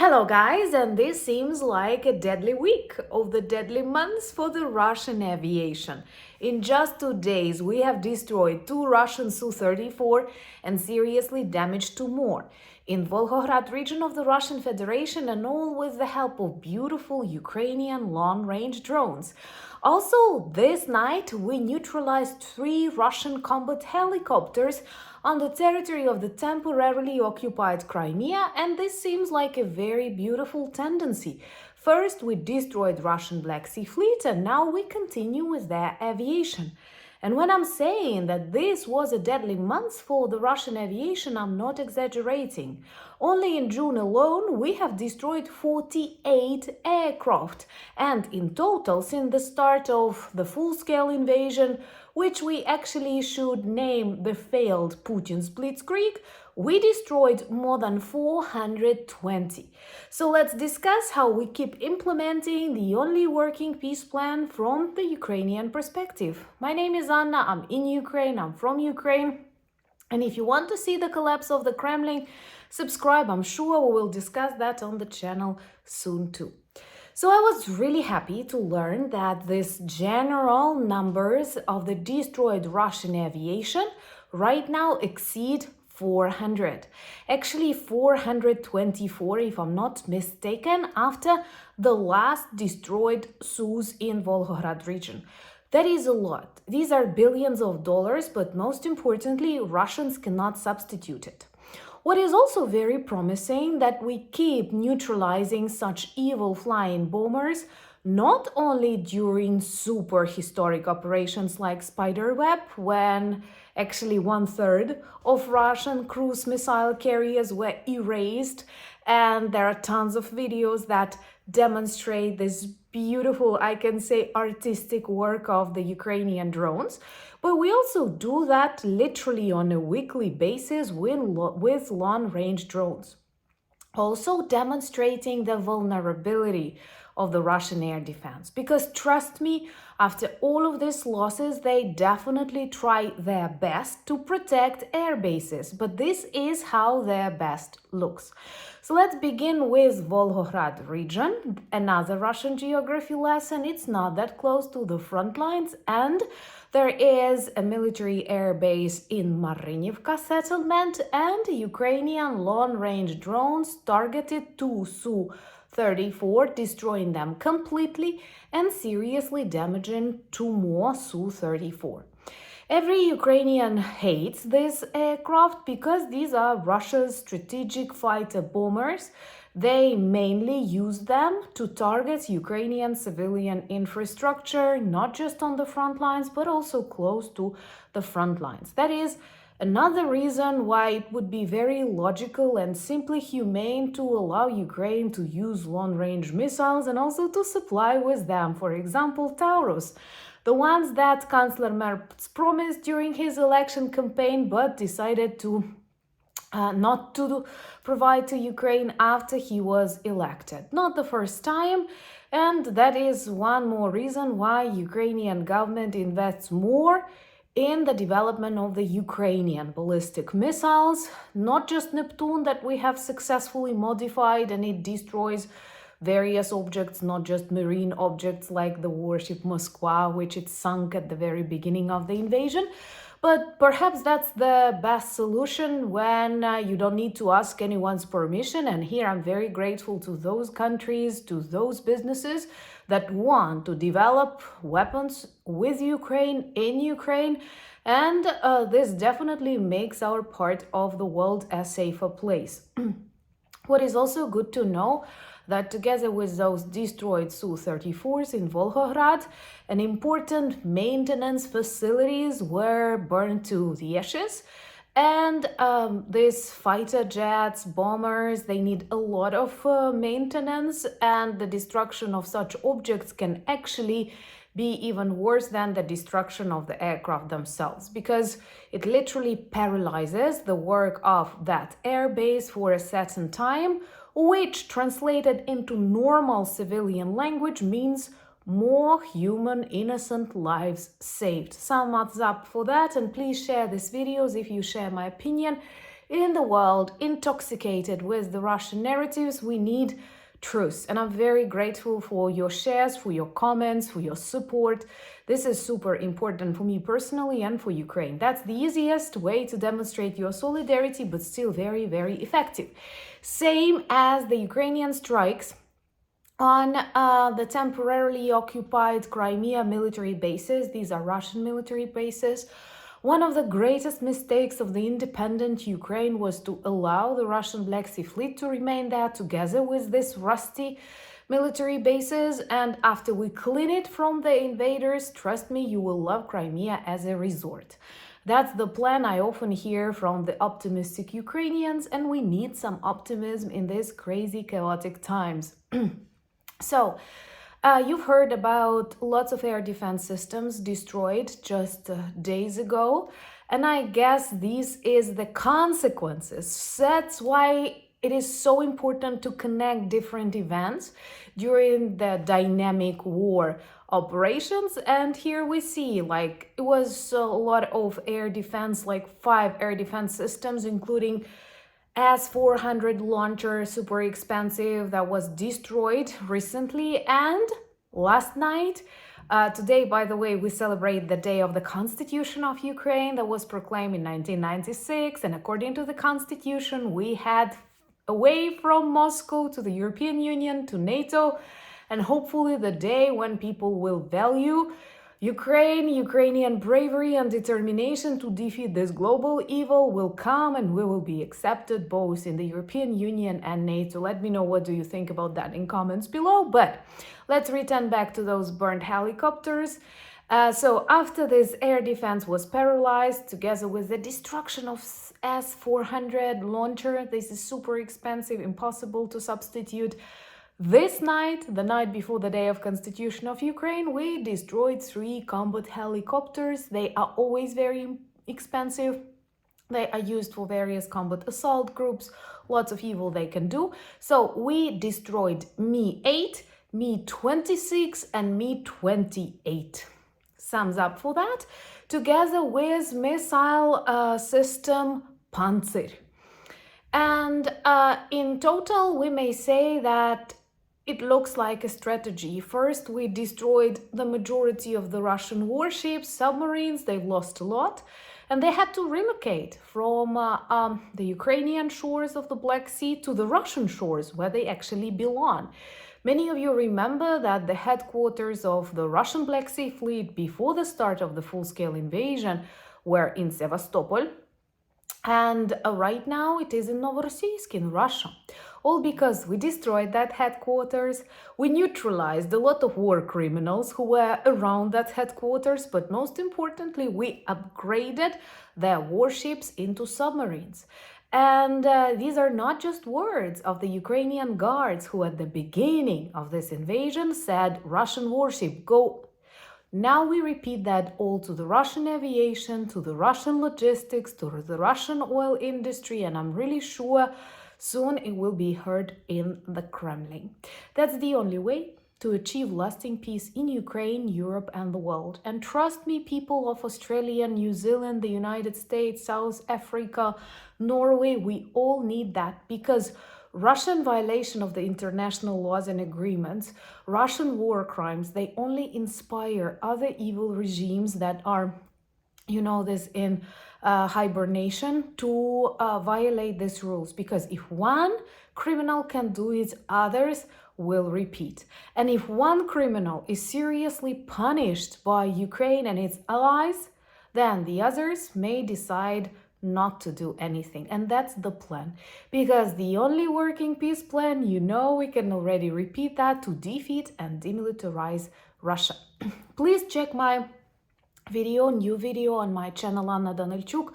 Hello guys, and this seems like a deadly week of the deadly months for the Russian aviation. In just 2 days, we have destroyed 2 Russian Su-34 and seriously damaged 2 more in Volgograd region of the Russian Federation, and all with the help of beautiful Ukrainian long-range drones. Also, this night we neutralized 3 Russian combat helicopters on the territory of the temporarily occupied Crimea, and this seems like a very beautiful tendency. First, we destroyed Russian Black Sea Fleet, and now we continue with their aviation. And when I'm saying that this was a deadly month for the Russian aviation, I'm not exaggerating. Only in June alone, we have destroyed 48 aircraft. And in total, since the start of the full-scale invasion, which we actually should name the failed Putin's Blitzkrieg, we destroyed more than 420. So let's discuss how we keep implementing the only working peace plan from the Ukrainian perspective. My name is Anna, I'm in Ukraine, I'm from Ukraine. And if you want to see the collapse of the Kremlin, subscribe, I'm sure we will discuss that on the channel soon too. So I was really happy to learn that these general numbers of the destroyed Russian aviation right now exceed 400. Actually 424 if I'm not mistaken, after the last destroyed Sus in Volgograd region. That is a lot. These are billions of dollars, but most importantly, Russians cannot substitute it. What is also very promising that we keep neutralizing such evil flying bombers not only during super historic operations like Spiderweb, when actually 1/3 of Russian cruise missile carriers were erased, and there are tons of videos that demonstrate this beautiful, I can say, artistic work of the Ukrainian drones. But we also do that literally on a weekly basis with long-range drones, also demonstrating the vulnerability of the Russian air defense. Because trust me, after all of these losses, they definitely try their best to protect air bases, but this is how their best looks. So let's begin with Volgograd region, another Russian geography lesson. It's not that close to the front lines, and there is a military air base in Marynivka settlement, and Ukrainian long-range drones targeted 2 Su-34, destroying them completely and seriously damaging 2 more Su-34. Every Ukrainian hates this aircraft because these are Russia's strategic fighter bombers. They mainly use them to target Ukrainian civilian infrastructure, not just on the front lines, but also close to the front lines. That is another reason why it would be very logical and simply humane to allow Ukraine to use long-range missiles and also to supply with them, for example, Taurus, the ones that Chancellor Merz promised during his election campaign but decided to not to provide to Ukraine after he was elected. Not the first time, and that is one more reason why Ukrainian government invests more in the development of the Ukrainian ballistic missiles, not just Neptune that we have successfully modified and it destroys various objects, not just marine objects like the warship Moskva, which it sunk at the very beginning of the invasion. But perhaps that's the best solution when you don't need to ask anyone's permission. And here I'm very grateful to those countries, to those businesses that want to develop weapons with Ukraine, in Ukraine. And this definitely makes our part of the world a safer place. What is also good to know that together with those destroyed Su-34s in Volgograd, an important maintenance facilities were burned to the ashes. And these fighter jets, bombers, they need a lot of maintenance, and the destruction of such objects can actually be even worse than the destruction of the aircraft themselves, because it literally paralyzes the work of that airbase for a certain time, which translated into normal civilian language means more human innocent lives saved. Thumbs up for that, and please share these videos if you share my opinion. in the world intoxicated with the Russian narratives. We need truth. And I'm very grateful for your shares, for your comments, for your support. This is super important for me personally and for Ukraine. That's the easiest way to demonstrate your solidarity, but still very, very effective. Same as the Ukrainian strikes on the temporarily occupied Crimea military bases. These are Russian military bases. One of the greatest mistakes of the independent Ukraine was to allow the Russian Black Sea Fleet to remain there together with these rusty military bases. And after we clean it from the invaders, trust me, you will love Crimea as a resort. That's the plan I often hear from the optimistic Ukrainians, and we need some optimism in these crazy, chaotic times. So, you've heard about lots of air defense systems destroyed just days ago, and I guess this is the consequences. That's why it is so important to connect different events during the dynamic war operations. And here we see, like, it was a lot of air defense, like 5 air defense systems, including S-400 launcher, super expensive, that was destroyed recently. And last night, today, by the way, we celebrate the day of the Constitution of Ukraine that was proclaimed in 1996. And according to the Constitution, we had away from Moscow to the European Union, to NATO, and hopefully the day when people will value Ukrainian bravery and determination to defeat this global evil will come, and we will be accepted both in the European Union and NATO. Let me know what do you think about that in comments below. But let's return back to those burned helicopters. So after this air defense was paralyzed, together with the destruction of S-400 launcher, this is super expensive, impossible to substitute. This night, the night before the day of Constitution of Ukraine, we destroyed 3 combat helicopters. They are always very expensive. They are used for various combat assault groups, lots of evil they can do. So we destroyed Mi-8, Mi-26 and Mi-28. Sums up for that, together with missile system Pantsir. And in total, we may say that it looks like a strategy. First, we destroyed the majority of the Russian warships, submarines. They lost a lot, and they had to relocate from the Ukrainian shores of the Black Sea to the Russian shores, where they actually belong. Many of you remember that the headquarters of the Russian Black Sea Fleet before the start of the full-scale invasion were in Sevastopol, and right now it is in Novorossiysk in Russia. All because we destroyed that headquarters, we neutralized a lot of war criminals who were around that headquarters, but most importantly, we upgraded their warships into submarines. And these are not just words of the Ukrainian guards who at the beginning of this invasion said, Russian warship, go. Now we repeat that all to the Russian aviation, to the Russian logistics, to the Russian oil industry, and I'm really sure soon it will be heard in the Kremlin. That's the only way to achieve lasting peace in Ukraine, Europe, and the world. And trust me, people of Australia, New Zealand, the United States, South Africa, Norway, we all need that, because Russian violation of the international laws and agreements, Russian war crimes, they only inspire other evil regimes that are, you know, this in hibernation to violate these rules. Because if one criminal can do it, others will repeat. And if one criminal is seriously punished by Ukraine and its allies, then the others may decide not to do anything. And that's the plan. Because the only working peace plan, you know, we can already repeat that, to defeat and demilitarize Russia. Please check my new video on my channel Anna Danilchuk,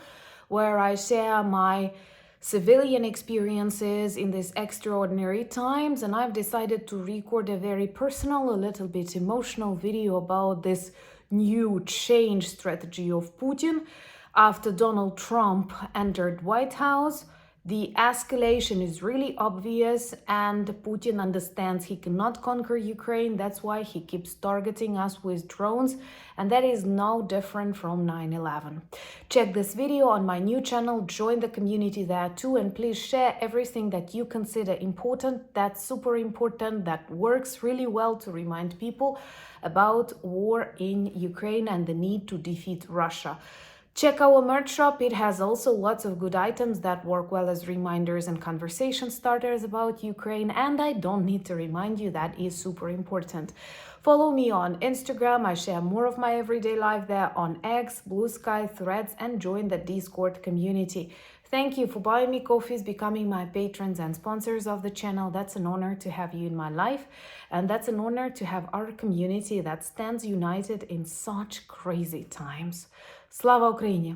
where I share my civilian experiences in these extraordinary times. And I've decided to record a very personal, a little bit emotional video about this new change strategy of Putin after Donald Trump entered White House. The escalation is really obvious, and Putin understands he cannot conquer Ukraine. That's why he keeps targeting us with drones, and that is no different from 9/11. Check this video on my new channel, join the community there too, and please share everything that you consider important, that's super important, that works really well to remind people about war in Ukraine and the need to defeat Russia. Check our merch shop, it has also lots of good items that work well as reminders and conversation starters about Ukraine, and I don't need to remind you, that is super important. Follow me on Instagram, I share more of my everyday life there, on X, Blue Sky, Threads, and join the Discord community. Thank you for buying me coffees, becoming my patrons and sponsors of the channel. That's an honor to have you in my life, and that's an honor to have our community that stands united in such crazy times. Слава Україні!